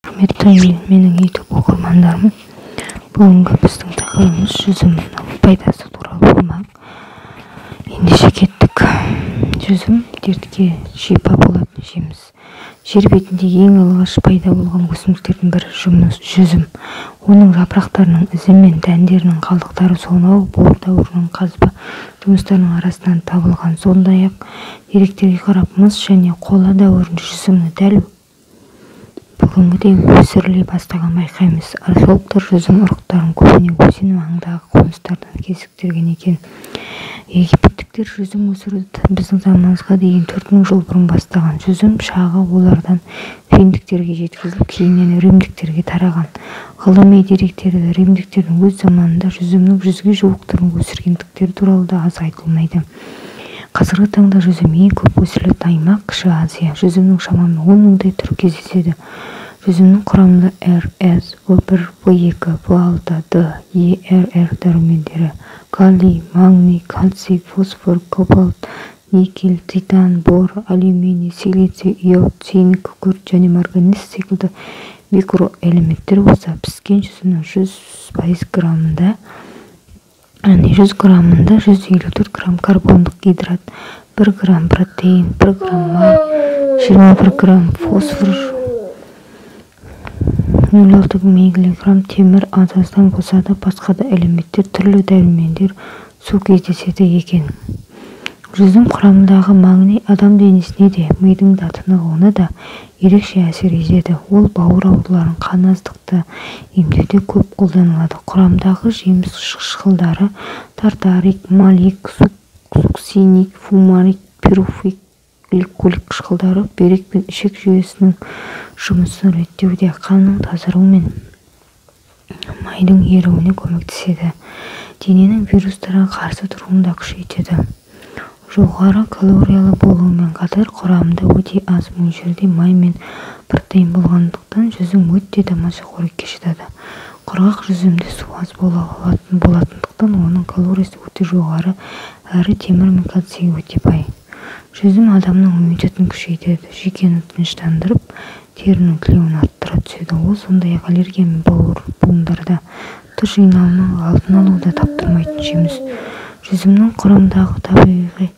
Құрметті менің YouTube оқырмандарым, бүгінгі біздің тақырыбымыз жүзімнің пайдасы туралы болмақ. Ендеше кеттік. Жүзім дертке шипа болатын жеміс. Жер бетінде ең алғаш пайда болған өсімдіктердің бірі жүзім. Оның жапырақтарының ізі мен дәндерінің қалдықтары сонау бор дәуірінің қазба жұмыстарының арасынан табылған. Сондай-ақ деректерге қарап, мыс және қола дәуірінде жүзімнің дәл бүгінгідей өсіріле бастаған байқаймыз. Археологтар жүзім ұрықтарын көбіне өзен маңындағы қоныстардан кезіктірген екен. Египеттіктер жүзім өсіруді біздің заманымызға дейін 4000 жыл бұрын бастаған. Жүзім шағы олардан финдіктерге жеткізіліп, кейіннен римдіктерге тараған. Ғылыми деректерде римдіктердің өз заманында жүзімнің 100-ге жуық түрін өсіргендіктері туралы да аз айтылмайды. Қазіргі таңда жүзім ең көп өсірілетін аймақ Кіші Азия. Жүзімнің шамамен 10 мыңдай түрі кездеседі. Жүзімнің құрамында Р, С, В1, В2, В6, Д, Е, Р дәрумендері, калий, магний, кальций, фосфор, кобальт, никель, титан, бор, алюминий, силиций, иод, цинк, күкірт және марганец секілді микроэлементтер болса, піскен жүзімнің 100% граммында 100 граммында 154 грамм карбондық гидрат, 1 грамм протеин, 1 грамм май, 21 грамм фосфор, 0,6 миллиграмм темір, азаздан болса да басқа да элементтер, түрлі дәрумендер, су кездеседі екен. Жүзім құрамындағы магний адам денесіне де, мидың да, тынығуына да ерекше әсер етеді. Ол бауыр ауруларын, қан аздықты емдеуде көп қолданылады. Құрамдағы жеміс қышқылдары тартарик, малик, сукциник, фумарик, пируфик, гликолик қышқылдары бүйрек пен ішек жүйесінің жұмысын реттеуде, қанның тазаруы мен майдың еруіне көмектеседі. Дененің вирустарға қарсы тұруын да күшейтеді. Жоғары калориялы болуымен қатар құрамында өте аз мөлшерде май мен протеин болғандықтан жүзім өте тамаша қорекке жатады. Құрғақ жүзімде су аз болатындықтан оның калориясы өте жоғары, әрі темір мен кальций өте бай. Жүзім адамның иммунитетін күшейтеді, жүйкені тыныштандырып, терінің түлеуін арттыра түседі. Ол сондай-ақ аллергия мен бауыр буындарда тіс жиналуының алдын алуда таптырмайтын жеміс. Жүзімнің құрамындағы табиғи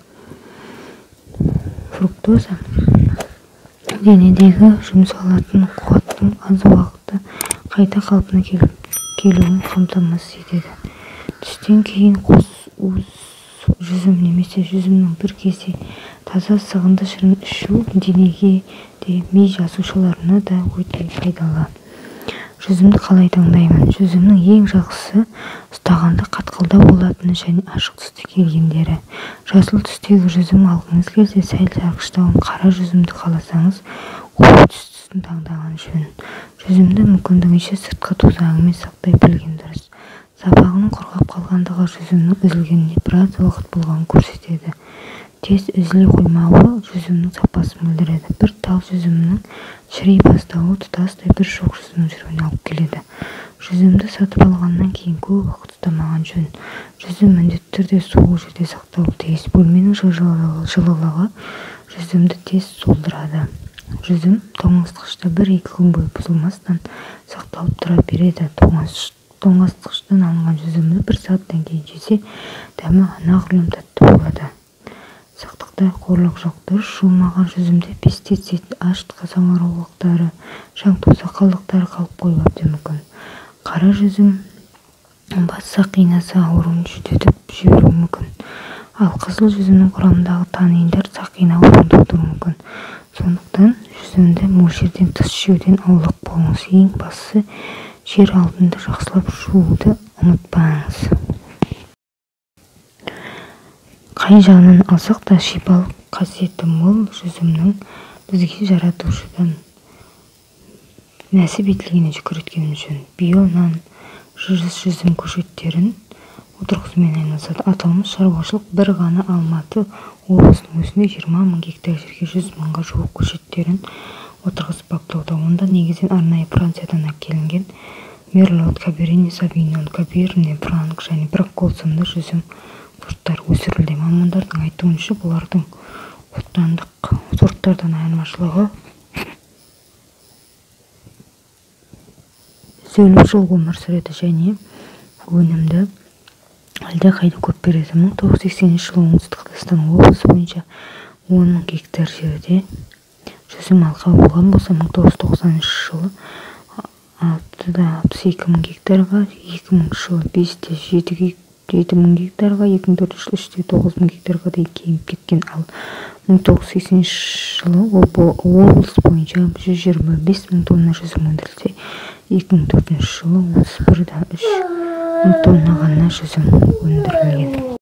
фруктоза денедегі жұмсалатын қуаттың аз уақытта қайта қалпына келуін қамтамасыз етеді. Түстен кейін қос жүзім немесе жүзімнің бір кесе таза сығынды шырын ішу денеге де, ми жасушаларына да өте пайдалы. Жүзімді қалай таңдаймын? Жүзімнің ең жақсысы ұстағанда қатқылдау болатыны және ашық түсті келгендері. Жасыл түстегі жүзім алғыңыз келсе, сәл сарғыштауын, қара жүзімді қаласаңыз, қою түстісін таңдаған жөн. Жүзімді мүмкіндігінше сыртқы тозаңымен сақтай білген дұрыс. Сабағының құрғап қалғандығы жүзімнің үзілгеніне біраз уақыт болғанын көрсетеді. Тез үзіле қоймауы жүзімнің сапасын білдіреді. Bir тал жүзімнің шіри бастауы тұтастай бір шоқ жүзімнің жүруіне алып келеді. Жүзімді сатып алғаннан кейін көп уақыт ұстамаған жөн. Жүзім міндетті түрде суық жерде сақталуы тиіс. Бөлменің жылылығы жүзімді тез солдырады. Жүзім тоңазытқышта 1-2 күн бойы бұзылмастан сақталып тұра береді. Тоңазытқыштан алынған жүзімді 1 сағаттан кейін жесе, дәмі анағұрлым тәтті болады. Сақтықта қорлық жоқ. Дұрыс жуылмаған жүзімде пестицид, ашыт самауралдықтары, шаң-тозақ қалдықтары қалып қоюы әбден мүмкін. Қара жүзім бас сақинасы ауруын жүдетіп жіберуі мүмкін. Ал қызыл жүзімнің құрамындағы таниндар сақина ауруын тудыруы мүмкін. Сондықтан жүзімді мөлшерден тыс жеуден аулақ болыңыз. Ең бастысы жер алдында жақсылап жууды ұмытпаңыз. Қай жағынан алсақ та шипалық қасиеті мол жүзімнің бізге жаратушыдан нәсіп етілгеніне шүкір еткеніміз жөн. Био-нан жүзім көшеттерін отырғызумен айналысады. Аталмыш шаруашылық бір ғана Алматы облысының өзінде 20 мың гектар жерге 100 мыңға жуық көшеттерін отырғызып баптауда. Онда негізінен арнайы Франциядан әкелінген Мерлот, Каберне Савиньон, Каберне Франк және Броккол сынды жүзім сорттар өсірілді. Мамандардың айтуынша бұлардың отандық сорттардан айырмашылығы 150 жыл өмір сүреді және өнімді әлдеқайда көп береді. 1980 жылы оңтүстік Қазақстан облысы бойынша 10 мың гектар жерде жүзім алқабы болған болса, 1990 жылы 662 мың гектарға, 2000 жылы 5,7 мың гектарға, 2004 жылы 3,9 мың гектарға дейін кеміп кеткен. Ал 1980 жылы облыс бойынша 125 мың тонна жүзім өндірілсе, 2004 жылы 31,3 мың тонна ғана жүзім өндірілген.